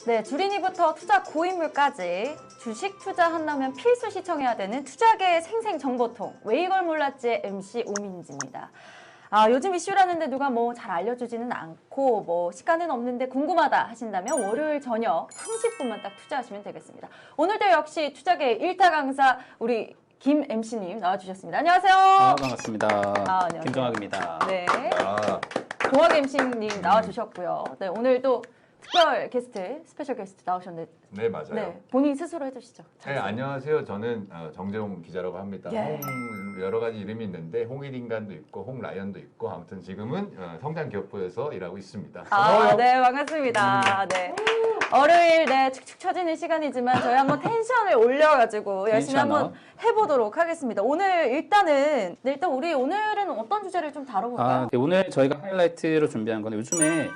네, 주린이부터 투자 고인물까지 주식 투자한다면 필수 시청해야 되는 투자계의 생생정보통 왜 이걸 몰랐지의 MC 오민지입니다. 요즘 이슈라는데 누가 뭐 잘 알려주지는 않고 뭐 시간은 없는데 궁금하다 하신다면 월요일 저녁 30분만 딱 투자하시면 되겠습니다. 오늘도 역시 투자계의 일타 강사 우리 김 MC님 나와주셨습니다. 안녕하세요. 반갑습니다. 안녕하세요. 김종학입니다. 네. 동학 MC님 나와주셨고요. 네, 오늘도 특별 게스트, 스페셜 게스트 나오셨는데. 네, 맞아요. 네, 본인 스스로 해주시죠. 네, 안녕하세요. 저는 정재홍 기자라고 합니다. 예. 여러 가지 이름이 있는데 홍일인간도 있고 홍라이언도 있고 아무튼 지금은 성장기업부에서 일하고 있습니다. 네, 반갑습니다. 네. 월요일 축축 처지는 시간이지만 저희 한번 텐션을 올려가지고 열심히 한번 해보도록 하겠습니다. 오늘 일단 우리 오늘은 어떤 주제를 좀 다뤄볼까요? 네, 오늘 저희가 하이라이트로 준비한 건 요즘에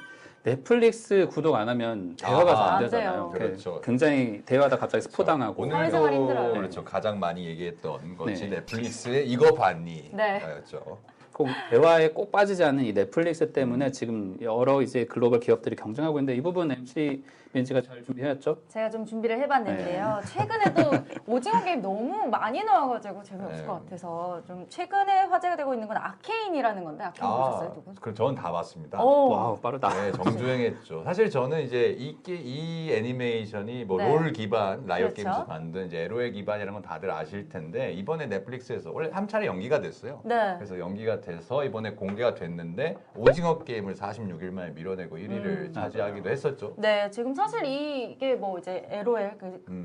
넷플릭스 구독 안 하면 대화가 잘 안 되잖아요. 그렇죠. 굉장히 대화다 갑자기 스포당하고. 사회생활 힘들어요. 그렇죠. 가장 많이 얘기했던 것이 네. 넷플릭스에 이거 봤니? 네. 였죠. 꼭 대화에 꼭 빠지지 않는 이 넷플릭스 때문에 지금 여러 이제 글로벌 기업들이 경쟁하고 있는데 이 부분 MC 민지가 잘 준비해왔죠? 제가 좀 준비를 해봤는데요. 최근에도 오징어 게임 너무 많이 나와가지고 재미없을 것 같아서 좀 최근에 화제가 되고 있는 건 아케인이라는 건데 아케인 보셨어요, 두 분? 그럼 저는 다 봤습니다. 와우, 빠르다. 네, 정주행했죠. 사실 저는 이제 이 애니메이션이 뭐 롤 기반 라이엇 그렇죠. 게임즈 만든 이제 LOL 기반이라는 건 다들 아실 텐데 이번에 넷플릭스에서 원래 한 차례 연기가 됐어요. 네. 그래서 연기가 돼서 이번에 공개가 됐는데 오징어 게임을 46일 만에 밀어내고 1위를 차지하기도 했었죠. 네, 지금 사실 이게 뭐 이제 LOL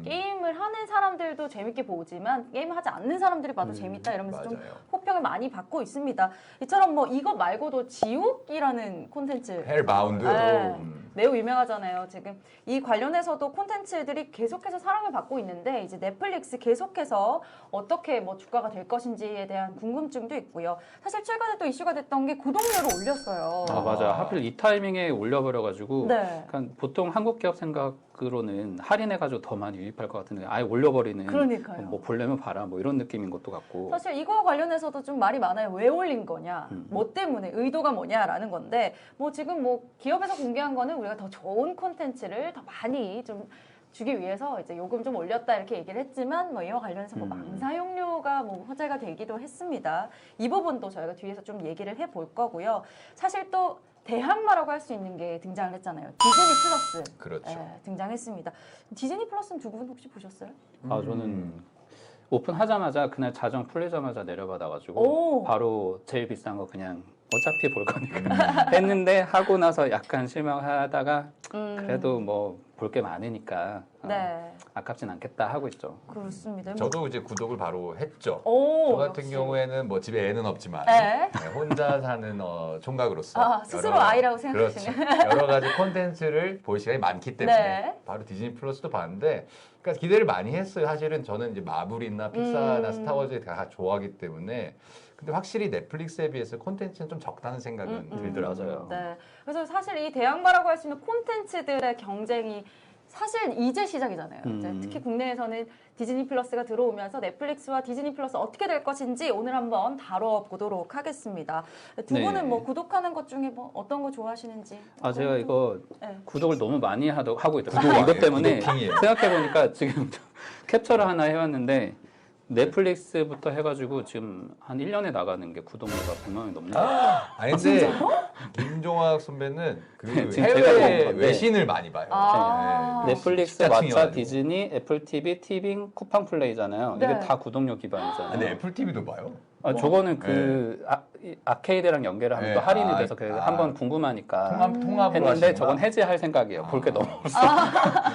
게임을 하는 사람들도 재밌게 보지만 게임을 하지 않는 사람들이 봐도 재밌다 이러면서 좀 맞아요. 호평을 많이 받고 있습니다. 이처럼 뭐 이거 말고도 지옥이라는 콘텐츠 헬바운드. 네, 매우 유명하잖아요. 지금 이 관련해서도 콘텐츠들이 계속해서 사랑을 받고 있는데 이제 넷플릭스 계속해서 어떻게 뭐 주가가 될 것인지에 대한 궁금증도 있고요. 사실 최근에 또 이슈가 됐던 게 구독료를 올렸어요. 맞아요. 하필 이 타이밍에 올려버려가지고 네. 그러니까 보통 한국 기업 생각으로는 할인해가지고 더 많이 유입할 것 같은데 아예 올려버리는 그러니까요. 뭐 보려면 봐라 뭐 이런 느낌인 것도 같고 사실 이거 관련해서도 좀 말이 많아요. 왜 올린 거냐? 뭐 때문에? 의도가 뭐냐라는 건데 뭐 지금 뭐 기업에서 공개한 거는 우리가 더 좋은 콘텐츠를 더 많이 좀 주기 위해서 이제 요금 좀 올렸다 이렇게 얘기를 했지만 뭐 이와 관련해서 뭐 망사용료가 뭐 화제가 되기도 했습니다. 이 부분도 저희가 뒤에서 좀 얘기를 해볼 거고요. 사실 또 대항마라고 할 수 있는 게 등장을 했잖아요. 디즈니 플러스. 그렇죠. 네, 등장했습니다. 디즈니 플러스는 두 분 혹시 보셨어요? 저는 오픈하자마자 그날 자정 풀리자마자 내려받아가지고 오. 바로 제일 비싼 거 그냥 어차피 볼 거니까 했는데 하고 나서 약간 실망하다가 그래도 뭐 볼 게 많으니까 네. 아깝진 않겠다 하고 있죠. 그렇습니다. 뭐 저도 이제 구독을 바로 했죠. 오, 저 같은 역시. 경우에는 뭐 집에 애는 없지만 네. 혼자 사는 총각으로서 스스로 아이라고 생각하시는. 그렇죠. 여러 가지 콘텐츠를 볼 시간이 많기 때문에 네. 바로 디즈니 플러스도 봤는데 그러니까 기대를 많이 했어요. 사실은 저는 이제 마블이나 픽사나 스타워즈 다 좋아하기 때문에 근데 확실히 넷플릭스에 비해서 콘텐츠는 좀 적다는 생각은 들더라고요. 네. 그래서 사실 이 대항마라고 할 수 있는 콘텐츠들의 경쟁이 사실 이제 시작이잖아요. 이제 특히 국내에서는 디즈니 플러스가 들어오면서 넷플릭스와 디즈니 플러스 어떻게 될 것인지 오늘 한번 다뤄보도록 하겠습니다. 두 네. 분은 뭐 구독하는 것 중에 뭐 어떤 거 좋아하시는지? 제가 이거 네. 구독을 너무 많이 하고 있더라고요. 구독 안 이것 해요. 때문에 구독킹이에요. 생각해보니까 지금 캡처를 하나 해왔는데 넷플릭스부터 해가지고 지금 한 1년에 나가는 게 구독료가 100만 원이 넘는 거예요. 아니 근데 김종학 선배는 그 네, 지금 제가 해외 본 건데. 외신을 많이 봐요. 네. 넷플릭스, 십자층이 왓챠, 가지고. 디즈니, 애플 TV, 티빙, 쿠팡 플레이잖아요. 네. 이게 다 구독료 기반이잖아요. 근데 애플 TV도 봐요? 저거는 아케이드랑 연계를 하면 또 할인이 돼서 한번 궁금하니까 통합을 했는데 하시구나. 저건 해지할 생각이에요. 볼 게 너무 없어.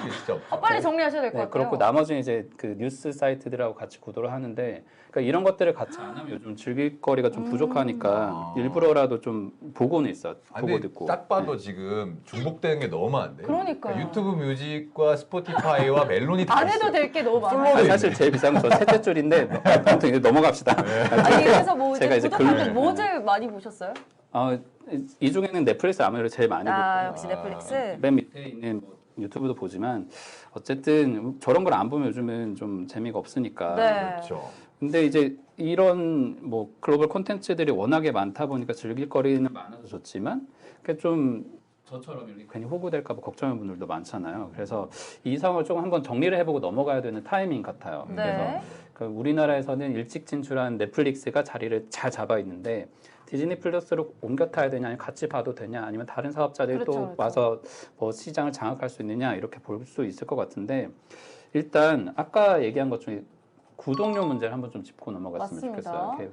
이게 진짜 없죠. 빨리 정리하셔야 될 것 네, 같아요. 그렇고 나머지는 이제 그 뉴스 사이트들하고 같이 구도를 하는데 그러니까 이런 것들을 같이 안 하면 요즘 즐길 거리가 좀 부족하니까 일부러라도 좀 보고는 있어. 보고 근데 듣고. 딱 봐도 지금 중복되는 게 너무 많은데. 그러니까요. 유튜브 뮤직과 스포티파이와 멜론이 다 안 해도 있어요. 될 게 너무 많아요. 솔로도 사실 제일 비싼 건 저 셋째 줄인데 아무튼 이제 넘어갑시다. 아니 그래서 뭐 제가 이제 이제 구독하는데 글- 뭐 제일 많이 보셨어요? 이 중에는 넷플릭스 아무래도 제일 많이 보고 역시 넷플릭스. 맨 밑에 있는 뭐 유튜브도 보지만 어쨌든 저런 걸 안 보면 요즘은 좀 재미가 없으니까. 네. 그렇죠. 근데 이제 이런 뭐 글로벌 콘텐츠들이 워낙에 많다 보니까 즐길 거리는 많아서 좋지만 그좀 저처럼 이렇게 괜히 호구될까 봐 걱정하는 분들도 많잖아요. 그래서 이 상황을 조금 한번 정리를 해보고 넘어가야 되는 타이밍 같아요. 네. 그래서 그 우리나라에서는 일찍 진출한 넷플릭스가 자리를 잘 잡아 있는데 디즈니 플러스로 옮겨 타야 되냐, 아니면 같이 봐도 되냐, 아니면 다른 사업자들이 그렇죠, 또 그렇죠. 와서 뭐 시장을 장악할 수 있느냐 이렇게 볼 수 있을 것 같은데 일단 아까 얘기한 것 중에 구독료 문제를 한번 좀 짚고 넘어갔으면 맞습니다. 좋겠어요. 이렇게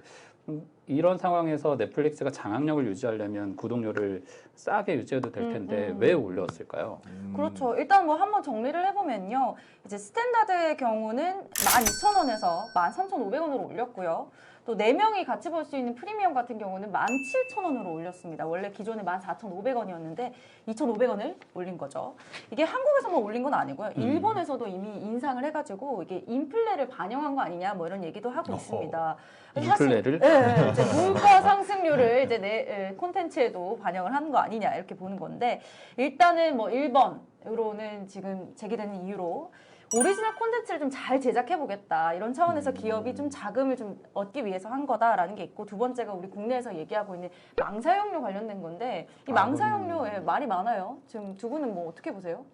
이런 상황에서 넷플릭스가 장악력을 유지하려면 구독료를 싸게 유지해도 될 텐데 왜 올렸을까요? 그렇죠. 일단 뭐 한번 정리를 해보면요. 이제 스탠다드의 경우는 12,000원에서 13,500원으로 올렸고요. 또 4명이 같이 볼 수 있는 프리미엄 같은 경우는 17,000원으로 올렸습니다. 원래 기존에 14,500원이었는데 2,500원을 올린 거죠. 이게 한국에서만 올린 건 아니고요. 일본에서도 이미 인상을 해가지고 이게 인플레를 반영한 거 아니냐 뭐 이런 얘기도 하고 있습니다. 인플레를? 네, 이제 물가 상승률을 이제 내 콘텐츠에도 반영을 하는 거 아니냐 이렇게 보는 건데 일단은 뭐 1번으로는 지금 제기되는 이유로 오리지널 콘텐츠를 좀 잘 제작해 보겠다 이런 차원에서 기업이 좀 자금을 좀 얻기 위해서 한 거다라는 게 있고 두 번째가 우리 국내에서 얘기하고 있는 망사용료 관련된 건데 이 망사용료에 말이 많아요. 지금 두 분은 뭐 어떻게 보세요?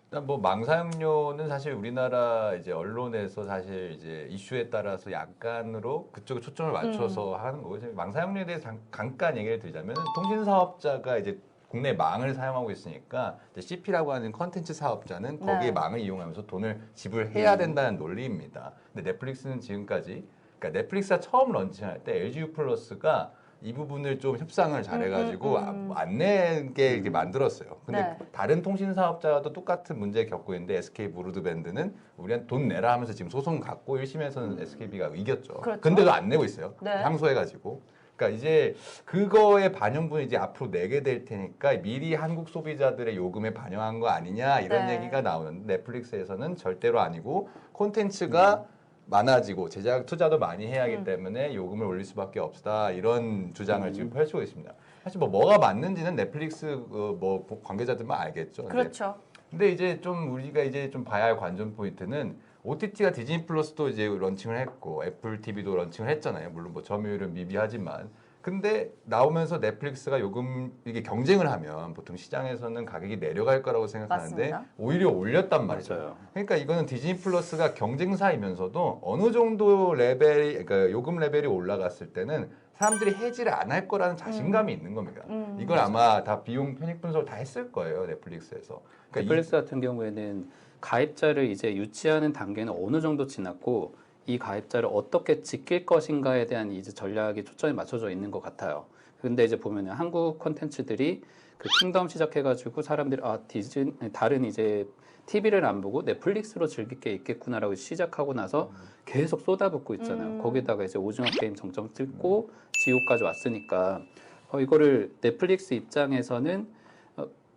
일단 뭐 망사용료는 사실 우리나라 이제 언론에서 사실 이제 이슈에 따라서 약간으로 그쪽에 초점을 맞춰서 하는 거고 망사용료에 대해서 잠깐 얘기를 드리자면 통신 사업자가 이제 국내 망을 사용하고 있으니까 CP라고 하는 컨텐츠 사업자는 거기에 망을 이용하면서 돈을 지불해야 된다는 논리입니다. 근데 넷플릭스는 지금까지 그러니까 넷플릭스가 처음 런칭할 때 LG U+가 이 부분을 좀 협상을 잘해가지고 안 내게 이렇게 만들었어요. 근데 다른 통신 사업자도 똑같은 문제 겪고 있는데 SK 브로드밴드는 우리한테 돈 내라 하면서 지금 소송 갖고 1심에서는 SKB가 이겼죠. 그렇죠. 근데도 안 내고 있어요. 항소해가지고. 그러니까 이제 그거의 반영분을 이제 앞으로 내게 될 테니까 미리 한국 소비자들의 요금에 반영한 거 아니냐 이런 얘기가 나오는데 넷플릭스에서는 절대로 아니고 콘텐츠가 많아지고 제작 투자도 많이 해야 하기 때문에 요금을 올릴 수밖에 없다 이런 주장을 지금 펼치고 있습니다. 사실 뭐가 맞는지는 넷플릭스 뭐 관계자들만 알겠죠. 그렇죠. 근데 이제 좀 우리가 이제 좀 봐야 할 관전 포인트는 OTT가 디즈니 플러스도 이제 런칭을 했고 애플 TV도 런칭을 했잖아요. 물론 뭐 점유율은 미비하지만 근데 나오면서 넷플릭스가 요금 이게 경쟁을 하면 보통 시장에서는 가격이 내려갈 거라고 생각하는데 맞습니다. 오히려 올렸단 말이죠. 맞아요. 그러니까 이거는 디즈니 플러스가 경쟁사이면서도 어느 정도 레벨이 그러니까 요금 레벨이 올라갔을 때는 사람들이 해지를 안 할 거라는 자신감이 있는 겁니다. 이걸 아마 다 비용 편익 분석을 다 했을 거예요. 넷플릭스에서. 그러니까 넷플릭스 같은 경우에는 가입자를 이제 유치하는 단계는 어느 정도 지났고 이 가입자를 어떻게 지킬 것인가에 대한 이제 전략이 초점이 맞춰져 있는 것 같아요. 근데 이제 보면은 한국 콘텐츠들이 그 킹덤 시작해가지고 사람들이 다른 이제 TV를 안 보고 넷플릭스로 즐길 게 있겠구나라고 시작하고 나서 계속 쏟아붓고 있잖아요. 거기다가 이제 오징어 게임 정점 찍고 지옥까지 왔으니까 이거를 넷플릭스 입장에서는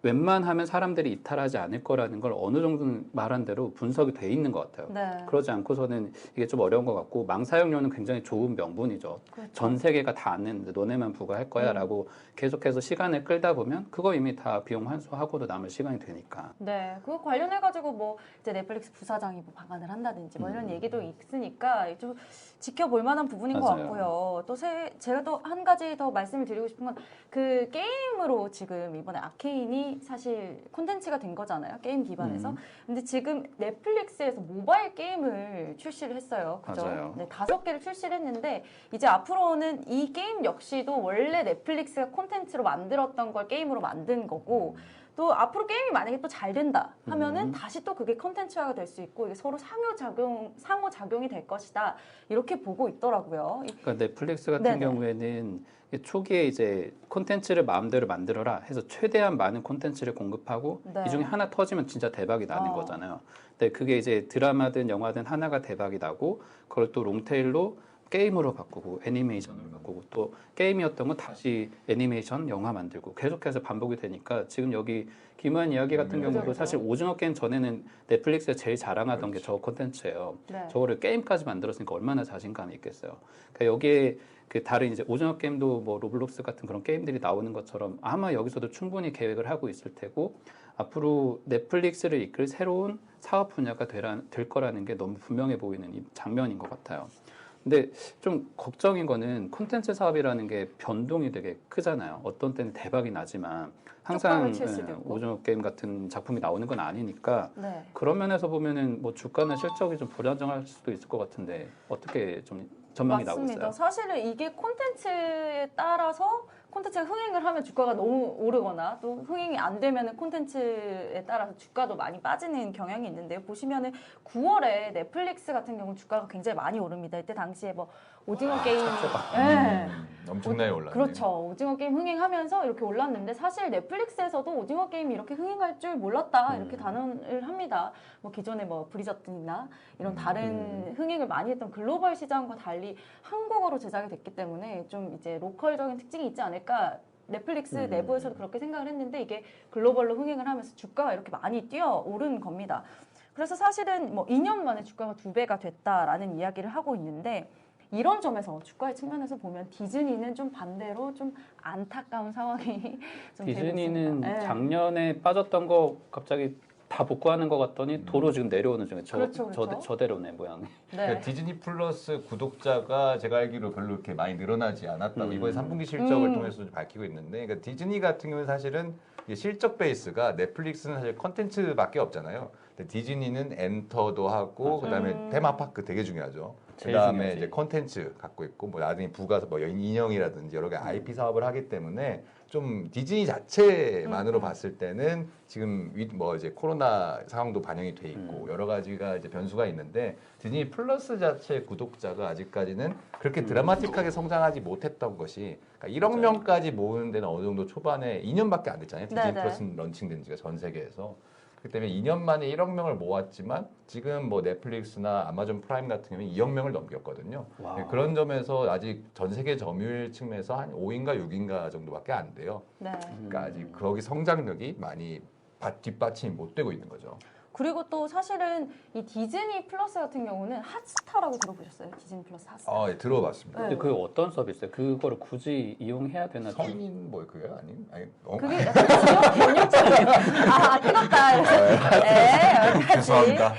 웬만하면 사람들이 이탈하지 않을 거라는 걸 어느 정도는 말한 대로 분석이 돼 있는 것 같아요. 네. 그러지 않고서는 이게 좀 어려운 것 같고 망사용료는 굉장히 좋은 명분이죠. 그렇죠. 전 세계가 다 아는데 너네만 부과할 거야 라고 계속해서 시간을 끌다 보면 그거 이미 다 비용 환수하고도 남을 시간이 되니까. 네, 그거 관련해가지고 뭐 이제 넷플릭스 부사장이 뭐 방한을 한다든지 뭐 이런 얘기도 있으니까 좀 지켜볼 만한 부분인 것 맞아요. 같고요. 또 제가 또 한 가지 더 말씀을 드리고 싶은 건 그 게임으로 지금 이번에 아케인이 사실 콘텐츠가 된 거잖아요. 게임 기반에서. 근데 지금 넷플릭스에서 모바일 게임을 출시를 했어요. 그죠? 맞아요. 네, 5개를 출시를 했는데 이제 앞으로는 이 게임 역시도 원래 넷플릭스가 콘텐츠로 만들었던 걸 게임으로 만든 거고 또 앞으로 게임이 만약에 또 잘 된다 하면은 다시 또 그게 컨텐츠화가 될 수 있고 이게 서로 상호작용이 될 것이다 이렇게 보고 있더라고요. 그러니까 넷플릭스 같은 네네. 경우에는 초기에 이제 콘텐츠를 마음대로 만들어라 해서 최대한 많은 콘텐츠를 공급하고 네. 이 중에 하나 터지면 진짜 대박이 나는 어. 거잖아요. 근데 그게 이제 드라마든 영화든 하나가 대박이 나고 그걸 또 롱테일로 게임으로 바꾸고 애니메이션으로 바꾸고 또 게임이었던 건 다시 애니메이션 영화 만들고 계속해서 반복이 되니까 지금 여기 김우한 이야기 같은 경우도 그렇죠. 사실 오징어 게임 전에는 넷플릭스에 제일 자랑하던 게 저 콘텐츠예요. 네. 저거를 게임까지 만들었으니까 얼마나 자신감이 있겠어요. 그러니까 여기에 그 다른 이제 오징어 게임도 뭐 로블록스 같은 그런 게임들이 나오는 것처럼 아마 여기서도 충분히 계획을 하고 있을 테고 앞으로 넷플릭스를 이끌 새로운 사업 분야가 될 거라는 게 너무 분명해 보이는 이 장면인 것 같아요. 근데 좀 걱정인 거는 콘텐츠 사업이라는 게 변동이 되게 크잖아요. 어떤 때는 대박이 나지만 항상 쪽박을 칠 수도 있고. 오징어 게임 같은 작품이 나오는 건 아니니까 네. 그런 면에서 보면은 뭐 주가나 실적이 좀 불안정할 수도 있을 것 같은데 어떻게 좀 전망이 나오고 맞습니다. 있어요? 사실은 이게 콘텐츠에 따라서 콘텐츠가 흥행을 하면 주가가 너무 오르거나 또 흥행이 안 되면은 콘텐츠에 따라서 주가도 많이 빠지는 경향이 있는데요. 보시면은 9월에 넷플릭스 같은 경우 주가가 굉장히 많이 오릅니다. 이때 당시에 뭐 오징어 게임, 예. 엄청나게 올랐네요. 그렇죠. 오징어 게임 흥행하면서 이렇게 올랐는데 사실 넷플릭스에서도 오징어 게임이 이렇게 흥행할 줄 몰랐다 이렇게 단언을 합니다. 뭐 기존에 뭐 브리저튼이나 이런 다른 흥행을 많이 했던 글로벌 시장과 달리 한국어로 제작이 됐기 때문에 좀 이제 로컬적인 특징이 있지 않을까. 넷플릭스 내부에서도 그렇게 생각을 했는데 이게 글로벌로 흥행을 하면서 주가가 이렇게 많이 뛰어오른 겁니다. 그래서 사실은 뭐 2년 만에 주가가 2배가 됐다라는 이야기를 하고 있는데 이런 점에서 주가의 측면에서 보면 디즈니는 좀 반대로 좀 안타까운 상황이 좀 되고 디즈니는 있습니다. 네. 작년에 빠졌던 거 갑자기 다 복구하는 것 같더니 도로 지금 내려오는 중에 그렇죠. 저대로네 모양이. 네. 그러니까 디즈니 플러스 구독자가 제가 알기로 별로 이렇게 많이 늘어나지 않았다고 이번에 3분기 실적을 통해서 좀 밝히고 있는데 그러니까 디즈니 같은 경우는 사실은 이게 실적 베이스가 넷플릭스는 사실 컨텐츠밖에 없잖아요. 근데 디즈니는 엔터도 하고 그다음에 테마파크 되게 중요하죠. 제일 그다음에 중요하지. 이제 컨텐츠 갖고 있고 뭐 나중에 부가서 뭐 인형이라든지 여러 개 IP 사업을 하기 때문에 좀 디즈니 자체만으로 봤을 때는 지금 뭐 이제 코로나 상황도 반영이 돼 있고 여러 가지가 이제 변수가 있는데 디즈니 플러스 자체 구독자가 아직까지는 그렇게 드라마틱하게 성장하지 못했던 것이 그러니까 1억 명까지 모으는 데는 어느 정도 초반에 2년밖에 안 됐잖아요. 디즈니 네네. 플러스 런칭된 지가 전 세계에서. 그렇기 때문에 2년 만에 1억 명을 모았지만 지금 뭐 넷플릭스나 아마존 프라임 같은 경우는 2억 명을 넘겼거든요. 와. 네, 그런 점에서 아직 전 세계 점유율 측면에서 한 5인가 6인가 정도밖에 안 돼요. 네. 그러니까 아직 거기 성장력이 많이 뒷받침이 못 되고 있는 거죠. 그리고 또 사실은 이 디즈니 플러스 같은 경우는 핫스타라고 들어보셨어요? 디즈니 플러스 핫스타. 예, 들어봤습니다. 근데 그 어떤 서비스예요? 그거를 굳이 이용해야 되나? 성인 뭐 그게요? 아니 그게 약간 지역 번역처럼 뜨겁다. 예, 죄송합니다.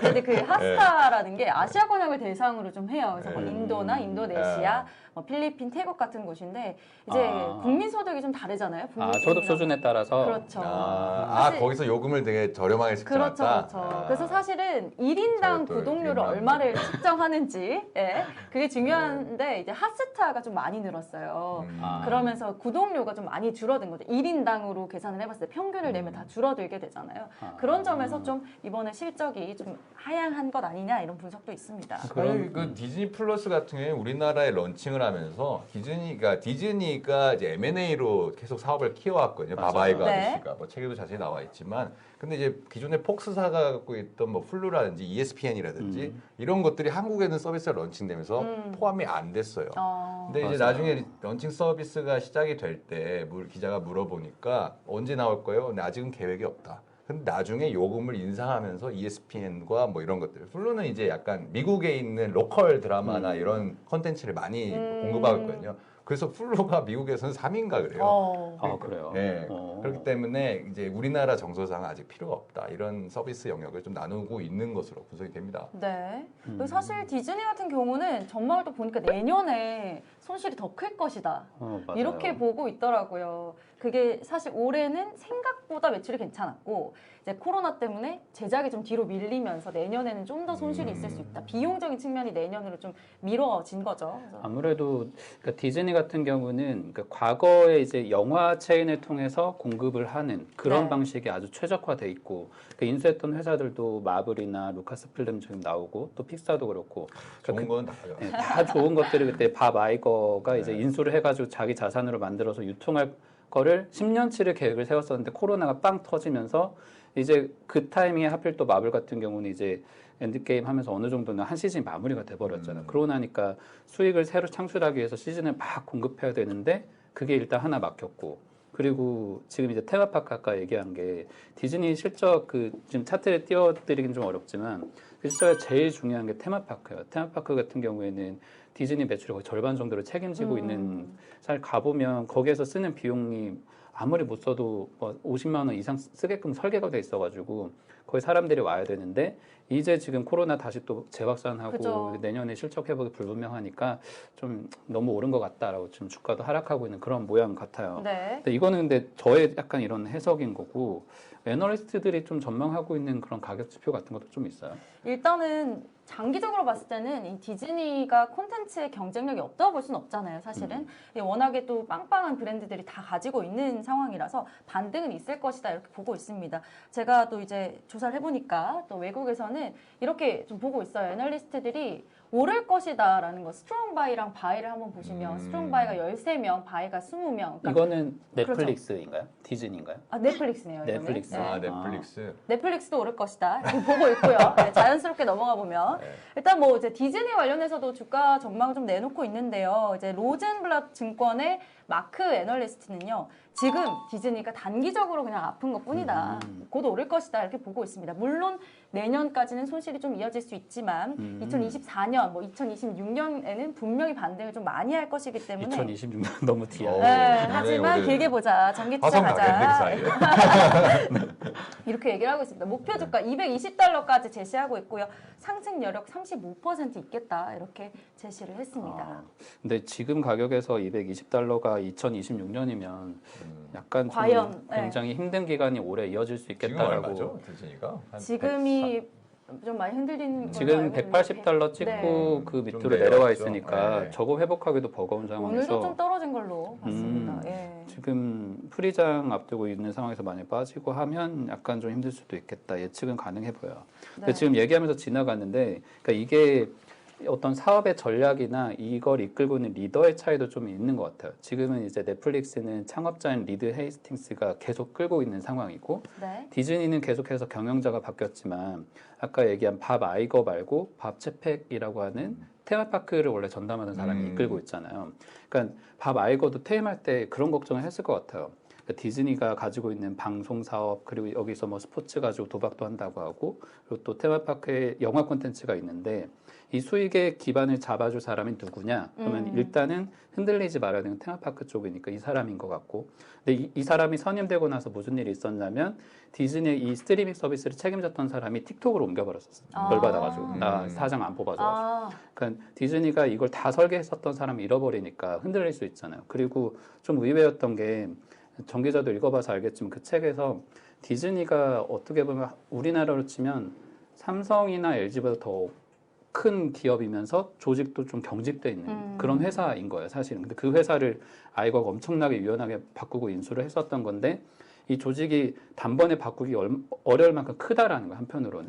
근데 그 핫스타라는 게 아시아 권역을 대상으로 좀 해요. 그래서 뭐 인도나 인도네시아, 뭐 필리핀, 태국 같은 곳인데 이제 국민 소득이 좀 다르잖아요. 소득 수준에 따라서. 그렇죠. 사실, 거기서 요금을 되게 저렴하게 측정했다. 그렇죠. 그래서 사실은 1인당 구독료를 얼마를 측정하는지, 예, 그게 중요한데 이제 핫스타가 좀 많이 늘었어요. 그러면서 구독료가 좀 많이 줄어든 거죠. 1인당으로 계산을 해봤을 때 평균을 내면 다 줄어들게 되잖아요. 그런 점에서 좀 이번에 실적이 좀 하향한 것 아니냐 이런 분석도 있습니다. 아니, 그 디즈니 플러스 같은 경우에 우리나라에 런칭을 하면서 디즈니가 이제 M&A로 계속 사업을 키워왔거든요. 맞아요. 바바이가 네. 아저씨가 뭐 책에도 자세히 나와 있지만 근데 이제 기존에 폭스사가 갖고 있던 뭐 플루라든지 ESPN이라든지 이런 것들이 한국에는 서비스가 런칭되면서 포함이 안 됐어요. 근데 이제 맞아요. 나중에 런칭 서비스가 시작이 될 때 기자가 물어보니까 언제 나올 거예요? 근데 아직은 계획이 없다. 근데 나중에 요금을 인상하면서 ESPN과 뭐 이런 것들. 플루는 이제 약간 미국에 있는 로컬 드라마나 이런 컨텐츠를 많이 공급하고 있거든요. 그래서 플루가 미국에서는 3인가 그래요. 그래요? 네. 그렇기 때문에 이제 우리나라 정서상은 아직 필요가 없다. 이런 서비스 영역을 좀 나누고 있는 것으로 분석이 됩니다. 네. 그리고 사실 디즈니 같은 경우는 전망을 또 보니까 내년에 손실이 더 클 것이다. 맞아요. 이렇게 보고 있더라고요. 그게 사실 올해는 생각보다 매출이 괜찮았고 이제 코로나 때문에 제작이 좀 뒤로 밀리면서 내년에는 좀 더 손실이 있을 수 있다. 비용적인 측면이 내년으로 좀 미뤄진 거죠. 그래서 아무래도 그러니까 디즈니 같은 경우는 그러니까 과거에 이제 영화 체인을 통해서 공급을 하는 그런 네. 방식이 아주 최적화돼 있고 그러니까 인수했던 회사들도 마블이나 루카스필름 지금 나오고 또 픽사도 그렇고 좋은 건 다죠. 네, 다 좋은 것들이 그때 밥 아이거가 이제 인수를 해가지고 자기 자산으로 만들어서 유통할 거를 10년치를 계획을 세웠었는데 코로나가 빵 터지면서 이제 그 타이밍에 하필 또 마블 같은 경우는 이제 엔드게임 하면서 어느 정도는 한 시즌이 마무리가 돼버렸잖아요. 그러고 나니까 수익을 새로 창출하기 위해서 시즌을 막 공급해야 되는데 그게 일단 하나 막혔고 그리고 지금 이제 테마파크 아까 얘기한 게 디즈니 실적 지금 차트에 띄워드리긴 좀 어렵지만 그 실적에 제일 중요한 게 테마파크예요. 테마파크 같은 경우에는 디즈니 매출의 거의 절반 정도를 책임지고 있는 사실 가보면 거기에서 쓰는 비용이 아무리 못 써도 뭐 50만 원 이상 쓰게끔 설계가 돼 있어가지고 거의 사람들이 와야 되는데 이제 지금 코로나 다시 또 재확산하고 그죠. 내년에 실적 회복이 불분명하니까 좀 너무 오른 것 같다라고 지금 주가도 하락하고 있는 그런 모양 같아요. 네. 근데 이거는 근데 저의 약간 이런 해석인 거고 애널리스트들이 좀 전망하고 있는 그런 가격 지표 같은 것도 좀 있어요. 일단은 장기적으로 봤을 때는 이 디즈니가 콘텐츠의 경쟁력이 없다고 볼 수는 없잖아요, 사실은. 워낙에 또 빵빵한 브랜드들이 다 가지고 있는 상황이라서 반등은 있을 것이다 이렇게 보고 있습니다. 제가 또 이제 조사를 해보니까 또 외국에서는 이렇게 좀 보고 있어요. 애널리스트들이 오를 것이다라는 거 스트롱 바이랑 바이를 한번 보시면 스트롱 바이가 13명, 바이가 20명. 그러니까 이거는 넷플릭스인가요? 디즈니인가요? 아, 넷플릭스네요. 이거는. 넷플릭스. 네. 아, 넷플릭스. 넷플릭스도 오를 것이다. 이렇게 보고 있고요. 네, 자연스럽게 넘어가 보면. 네. 일단 뭐 이제 디즈니 관련해서도 주가 전망을 좀 내놓고 있는데요. 이제 로젠블랏 증권의 마크 애널리스트는요. 지금 디즈니가 단기적으로 그냥 아픈 것 뿐이다. 곧 오를 것이다. 이렇게 보고 있습니다. 물론 내년까지는 손실이 좀 이어질 수 있지만 2024년, 뭐 2026년에는 분명히 반등을 좀 많이 할 것이기 때문에 2026년 너무 뒤야. 네, 오, 하지만 오늘 길게 보자. 장기 투자 화성 가겠네, 그 가자. 사이에. 이렇게 얘기를 하고 있습니다. 목표 주가 220달러까지 제시하고 있고요. 상승 여력 35% 있겠다. 이렇게 제시를 했습니다. 아, 근데 지금 가격에서 220달러가 2026년이면 약간 좀 과연, 네. 굉장히 힘든 기간이 오래 이어질 수 지금 있겠다라고. 얼마죠? 디즈니가? 한 지금이 좀 많이 흔들리는 걸로 지금 알고 있는데 180달러 찍고 네. 그 좀 밑으로 내려왔죠. 내려와 있으니까 네. 저거 회복하기도 버거운 오늘도 상황에서 좀 떨어진 걸로 봤습니다. 예. 지금 프리장 앞두고 있는 상황에서 많이 빠지고 하면 약간 좀 힘들 수도 있겠다. 예측은 가능해 보여요. 근데 네. 지금 얘기하면서 지나갔는데 그러니까 이게 어떤 사업의 전략이나 이걸 이끌고 있는 리더의 차이도 좀 있는 것 같아요. 지금은 이제 넷플릭스는 창업자인 리드 헤이스팅스가 계속 끌고 있는 상황이고 네. 디즈니는 계속해서 경영자가 바뀌었지만 아까 얘기한 밥 아이거 말고 밥 채팩이라고 하는 테마파크를 원래 전담하는 사람이 이끌고 있잖아요. 그러니까 밥 아이거도 퇴임할 때 그런 걱정을 했을 것 같아요. 그러니까 디즈니가 가지고 있는 방송 사업 그리고 여기서 뭐 스포츠 가지고 도박도 한다고 하고 그리고 또 테마파크에 영화 콘텐츠가 있는데 이 수익의 기반을 잡아줄 사람이 누구냐? 그러면 일단은 흔들리지 말아야 되는 테마파크 쪽이니까 이 사람인 것 같고 근데 이 사람이 선임되고 나서 무슨 일이 있었냐면 디즈니의 이 스트리밍 서비스를 책임졌던 사람이 틱톡으로 옮겨버렸었어요. 열받아가지고 나 사장 안 뽑아줘. 아, 그러니까 디즈니가 이걸 다 설계했었던 사람이 잃어버리니까 흔들릴 수 있잖아요. 그리고 좀 의외였던 게 전기자도 읽어봐서 알겠지만 그 책에서 디즈니가 어떻게 보면 우리나라로 치면 삼성이나 LG보다 더 큰 기업이면서 조직도 좀 경직돼 있는 그런 회사인 거예요, 사실은. 근데 그 회사를 아이거가 엄청나게 유연하게 바꾸고 인수를 했었던 건데 이 조직이 단번에 바꾸기 어려울 만큼 크다라는 거예요, 한편으로는.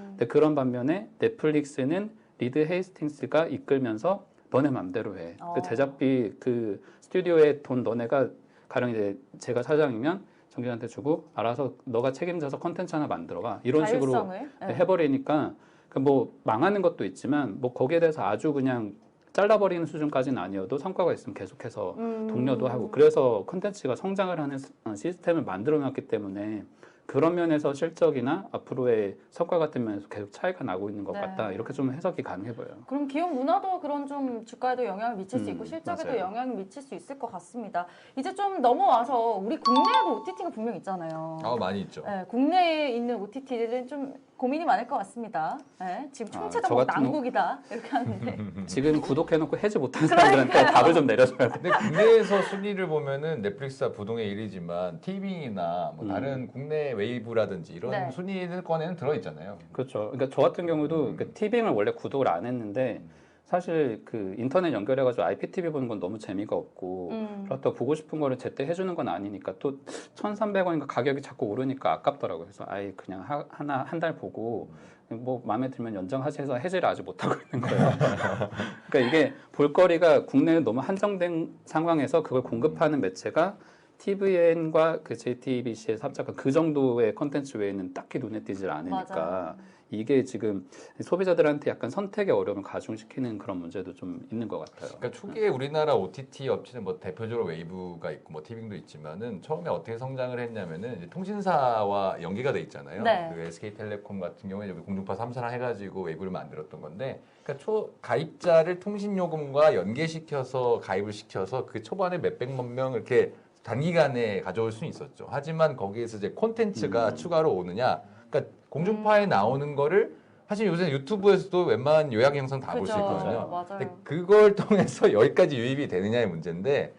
근데 그런 반면에 넷플릭스는 리드 헤이스팅스가 이끌면서 너네 맘대로 해. 그 제작비 그 스튜디오의 돈 너네가 가령 이제 제가 사장이면 정기한테 주고 알아서 너가 책임져서 컨텐츠 하나 만들어봐. 이런 식으로 자율성을? 네. 해버리니까 뭐 망하는 것도 있지만 뭐 거기에 대해서 아주 그냥 잘라버리는 수준까지는 아니어도 성과가 있으면 계속해서 독려도 하고 그래서 컨텐츠가 성장을 하는 시스템을 만들어놨기 때문에 그런 면에서 실적이나 앞으로의 성과 같은 면에서 계속 차이가 나고 있는 것 네. 같다. 이렇게 좀 해석이 가능해 보여요. 그럼 기업 문화도 그런 좀 주가에도 영향을 미칠 수 있고 실적에도 맞아요. 영향을 미칠 수 있을 것 같습니다. 이제 좀 넘어와서 우리 국내에도 OTT가 분명 있잖아요. 많이 있죠. 네, 국내에 있는 OTT들은 좀 고민이 많을 것 같습니다. 네, 지금 총체적 저 같은 난국이다 이렇게 하는데 지금 구독해놓고 해지 못한 사람들한테 답을 좀 내려줘야 돼. 근데 국내에서 순위를 보면은 넷플릭스가 부동의 1위지만 티빙이나 뭐 다른 국내 웨이브라든지 이런 네. 순위권에는 들어있잖아요. 그렇죠. 그러니까 저 같은 경우도 티빙을 원래 구독을 안 했는데 사실 그 인터넷 연결해가지고 IPTV 보는 건 너무 재미가 없고 그렇다고 보고 싶은 거를 제때 해주는 건 아니니까 또 1,300원인가 가격이 자꾸 오르니까 아깝더라고요. 그래서 아예 그냥 한 달 보고 뭐 마음에 들면 연장하지 해서 해지를 아직 못하고 있는 거예요. 그러니까 이게 볼거리가 국내는 너무 한정된 상황에서 그걸 공급하는 매체가 TVN과 그 JTBC에 삽작한 그 정도의 컨텐츠 외에는 딱히 눈에 띄질 않으니까 맞아요. 이게 지금 소비자들한테 약간 선택의 어려움을 가중시키는 그런 문제도 좀 있는 것 같아요. 그러니까 초기에 우리나라 OTT 업체는 뭐 대표적으로 웨이브가 있고 뭐 티빙도 있지만은 처음에 어떻게 성장을 했냐면은 이제 통신사와 연계가 돼 있잖아요. 네. 그 SK텔레콤 같은 경우에 여기 공중파 3사랑 해가지고 웨이브를 만들었던 건데, 그러니까 가입자를 통신요금과 연계시켜서 가입을 시켜서 그 초반에 몇백만 명 이렇게 단기간에 가져올 수는 있었죠. 하지만 거기에서 이제 콘텐츠가 추가로 오느냐, 그러니까 공중파에 나오는 거를 사실 요새 유튜브에서도 웬만한 요약 영상 다 볼 수 그죠. 있거든요. 맞아요. 근데 그걸 통해서 여기까지 유입이 되느냐의 문제인데,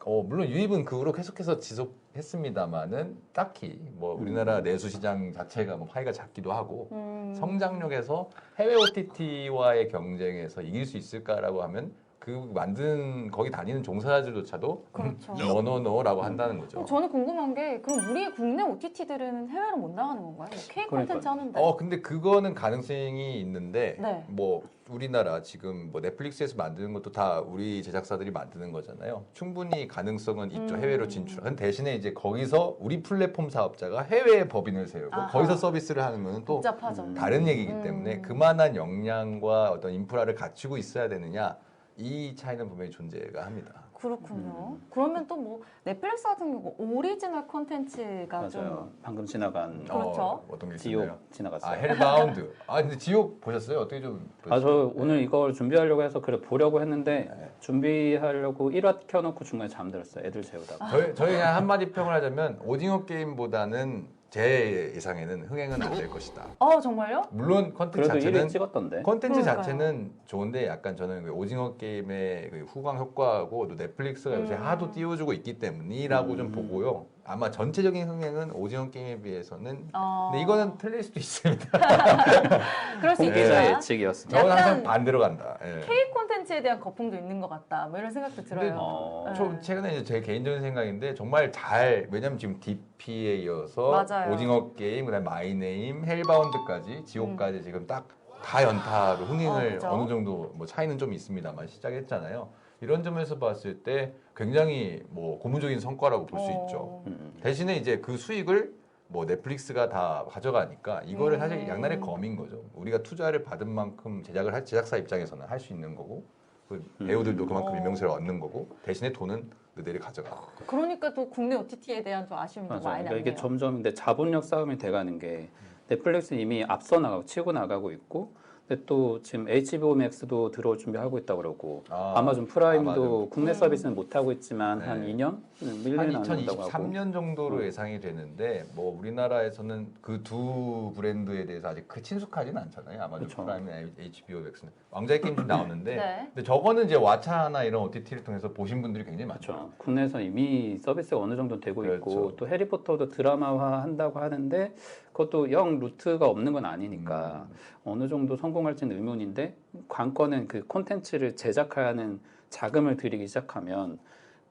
물론 유입은 그 후로 계속해서 지속했습니다만은 딱히 뭐 우리나라 내수 시장 자체가 뭐 파이가 작기도 하고 성장력에서 해외 OTT와의 경쟁에서 이길 수 있을까라고 하면 그 만든 거기 다니는 종사자들조차도 그렇죠. 노노노라고 한다는 거죠. 저는 궁금한 게 그럼 우리 국내 OTT들은 해외로 못 나가는 건가요? 뭐 K 콘텐츠 하는데. 근데 그거는 가능성이 있는데 네. 뭐 우리나라 지금 뭐 넷플릭스에서 만드는 것도 다 우리 제작사들이 만드는 거잖아요. 충분히 가능성은 있죠. 해외로 진출한 대신에 이제 거기서 우리 플랫폼 사업자가 해외에 법인을 세우고 아하. 거기서 서비스를 하는 건 또 복잡하죠. 다른 얘기이기 때문에 그만한 역량과 어떤 인프라를 갖추고 있어야 되느냐, 이 차이는 분명히 존재가 합니다. 그렇군요. 그러면 또 뭐 넷플릭스 같은 경우 오리지널 콘텐츠가 맞아요. 좀 방금 지나간 그렇죠. 어떤 게 있나요? 지옥 지나갔어요. 헬바운드. 근데 지옥 보셨어요? 어떻게 좀 저 오늘 이걸 준비하려고 해서 그래 보려고 했는데 네. 준비하려고 1화 켜놓고 중간에 잠들었어요. 애들 재우다가. 저희 그냥 한마디 평을 하자면 오징어 게임보다는 제 예상에는 흥행은 안 될 것이다. 정말요? 물론 컨텐츠 그래도 1위 자체는 찍었던데. 컨텐츠 그러니까요. 자체는 좋은데 약간 저는 그 오징어 게임의 그 후광 효과하고 또 넷플릭스가 요새 하도 띄워주고 있기 때문이라고 좀 보고요. 아마 전체적인 흥행은 오징어 게임에 비해서는 근데 이거는 틀릴 수도 있습니다. 그럴 수 공개자 있겠다. 예측이었습니다. 저는 항상 약간 반대로 간다. 예. K 콘텐츠에 대한 거품도 있는 것 같다. 뭐 이런 생각도 들어요. 네. 좀 최근에 이제 제 개인적인 생각인데 정말 잘, 왜냐면 지금 DP에 이어서 맞아요. 오징어 게임, 그다음에 마이네임, 헬바운드까지 지옥까지 지금 딱 다 연타로 흥행을 그죠? 어느 정도 뭐 차이는 좀 있습니다만 시작했잖아요. 이런 점에서 봤을 때 굉장히 뭐 고무적인 성과라고 볼 수 있죠. 대신에 이제 그 수익을 뭐 넷플릭스가 다 가져가니까 이거를 사실 양날의 검인 거죠. 우리가 투자를 받은 만큼 제작을 할 제작사 입장에서는 할 수 있는 거고 그 배우들도 그만큼 유명세를 얻는 거고 대신에 돈은 너희들이 가져가. 그러니까 또 국내 OTT에 대한 좀 아쉬움이 좀 맞아요. 많이 그러니까 남네요. 이게 점점 근데 자본력 싸움이 돼가는 게 넷플릭스 이미 앞서 나가고 치고 나가고 있고, 근데 또 지금 HBO Max도 들어올 준비하고 있다 그러고 아마존 프라임도 아마존. 국내 서비스는 못 하고 있지만 네. 한 2년, 한 1년 안 한다고 하고. 2023년 정도로 예상이 되는데 뭐 우리나라에서는 그 두 브랜드에 대해서 아직 그 친숙하지는 않잖아요. 아마존 그쵸. 프라임이나 HBO 맥스는 왕자의 게임 좀 나오는데 네. 근데 저거는 이제 왓챠나 이런 OTT를 통해서 보신 분들이 굉장히 많죠. 그렇죠. 국내에서 이미 서비스가 어느 정도 되고 있고 그렇죠. 또 해리포터도 드라마화 한다고 하는데 그것도 영 루트가 없는 건 아니니까 어느 정도 성공할지는 의문인데, 관건은 그 콘텐츠를 제작하는 자금을 들이기 시작하면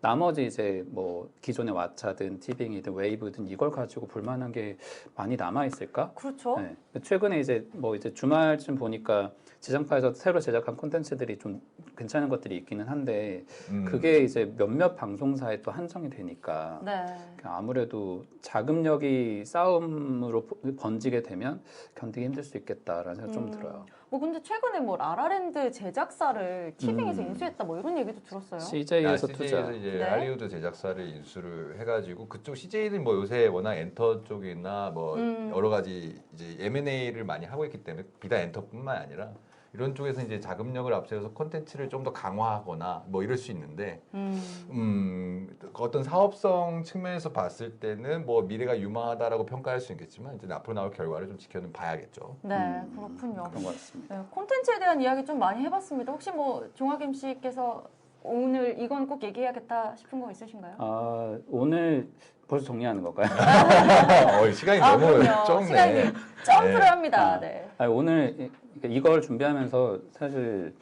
나머지 이제 뭐 기존의 왓챠든 티빙이든 웨이브든 이걸 가지고 볼만한 게 많이 남아 있을까? 그렇죠. 네. 최근에 이제 뭐 이제 주말쯤 보니까 지상파에서 새로 제작한 콘텐츠들이 좀 괜찮은 것들이 있기는 한데 그게 이제 몇몇 방송사에 또 한정이 되니까 네. 아무래도 자금력이 싸움으로 번지게 되면 견디기 힘들 수 있겠다라는 생각 좀 들어요. 뭐 근데 최근에 뭐 라라랜드 제작사를 티빙에서 인수했다 뭐 이런 얘기도 들었어요. CJ에서 투자. CJ에서 이제 네. 할리우드 제작사를 인수를 해가지고 그쪽 CJ는 뭐 요새 워낙 엔터 쪽이나 뭐 여러 가지 이제 M&A를 많이 하고 있기 때문에 비단 엔터뿐만 아니라 이런 쪽에서 이제 자금력을 앞세워서 콘텐츠를 좀 더 강화하거나 뭐 이럴 수 있는데 어떤 사업성 측면에서 봤을 때는 뭐 미래가 유망하다라고 평가할 수 있겠지만 이제 앞으로 나올 결과를 좀 지켜는 봐야겠죠. 네, 그렇군요. 그런 것 같습니다. 네, 콘텐츠에 대한 이야기 좀 많이 해봤습니다. 혹시 뭐 종학 MC께서 오늘 이건 꼭 얘기해야겠다 싶은 거 있으신가요? 오늘 벌써 정리하는 걸까요? 시간이 너무 그럼요. 적네. 시간이 점프를 네. 합니다. 네. 오늘 이걸 준비하면서 사실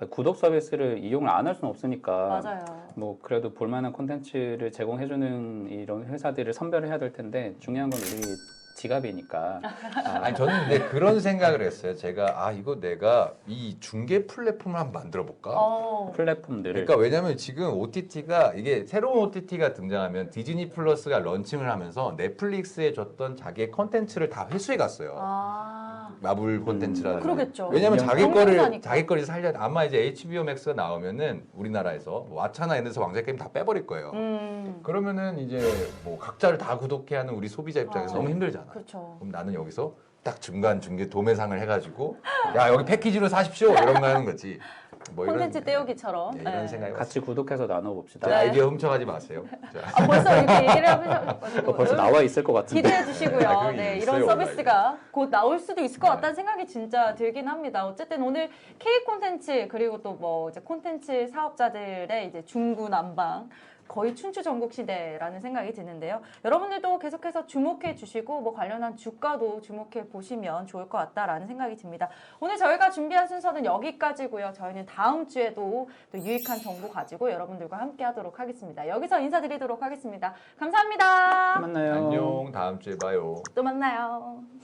구독 서비스를 이용을 안 할 수는 없으니까 맞아요. 뭐 그래도 볼만한 콘텐츠를 제공해주는 이런 회사들을 선별을 해야 될 텐데 중요한 건 우리 지갑이니까. 아니 저는 근데 그런 생각을 했어요. 제가 이거 내가 이 중개 플랫폼을 한번 만들어 볼까? 플랫폼들을. 그러니까 왜냐면 지금 OTT가 이게 새로운 OTT가 등장하면 디즈니 플러스가 런칭을 하면서 넷플릭스에 줬던 자기의 컨텐츠를 다 회수해 갔어요. 마블 콘텐츠라든지. 그러겠죠. 왜냐면 경쟁사니까. 자기 거를 살려. 아마 이제 HBO Max가 나오면은 우리나라에서 뭐 왓챠나 이런 데서 왕자 게임 다 빼버릴 거예요. 그러면은 이제 뭐 각자를 다 구독해 하는 우리 소비자 입장에서 너무 힘들잖아. 그렇죠. 그럼 나는 여기서 딱 중간 중개 도매상을 해가지고 야 여기 패키지로 사십시오 이런 거 하는 거지. 뭐 콘텐츠 떼우기처럼. 예, 이런 네. 생각이 같이 구독해서 나눠봅시다. 제 아이디어 훔쳐가지 마세요. 자. 아, 벌써 이렇게 얘기를 하셔가지고 벌써 나와 있을 것 같은데. 기대해 주시고요. 아, 그게 네, 있어요, 이런 서비스가 곧 나올 수도 있을 것 네. 같다는 생각이 진짜 들긴 합니다. 어쨌든 오늘 K 콘텐츠 그리고 또 뭐 이제 콘텐츠 사업자들의 이제 중구난방 거의 춘추전국 시대라는 생각이 드는데요. 여러분들도 계속해서 주목해 주시고 뭐 관련한 주가도 주목해 보시면 좋을 것 같다라는 생각이 듭니다. 오늘 저희가 준비한 순서는 여기까지고요. 저희는 다음 주에도 또 유익한 정보 가지고 여러분들과 함께 하도록 하겠습니다. 여기서 인사드리도록 하겠습니다. 감사합니다. 만나요. 안녕. 다음 주에 봐요. 또 만나요.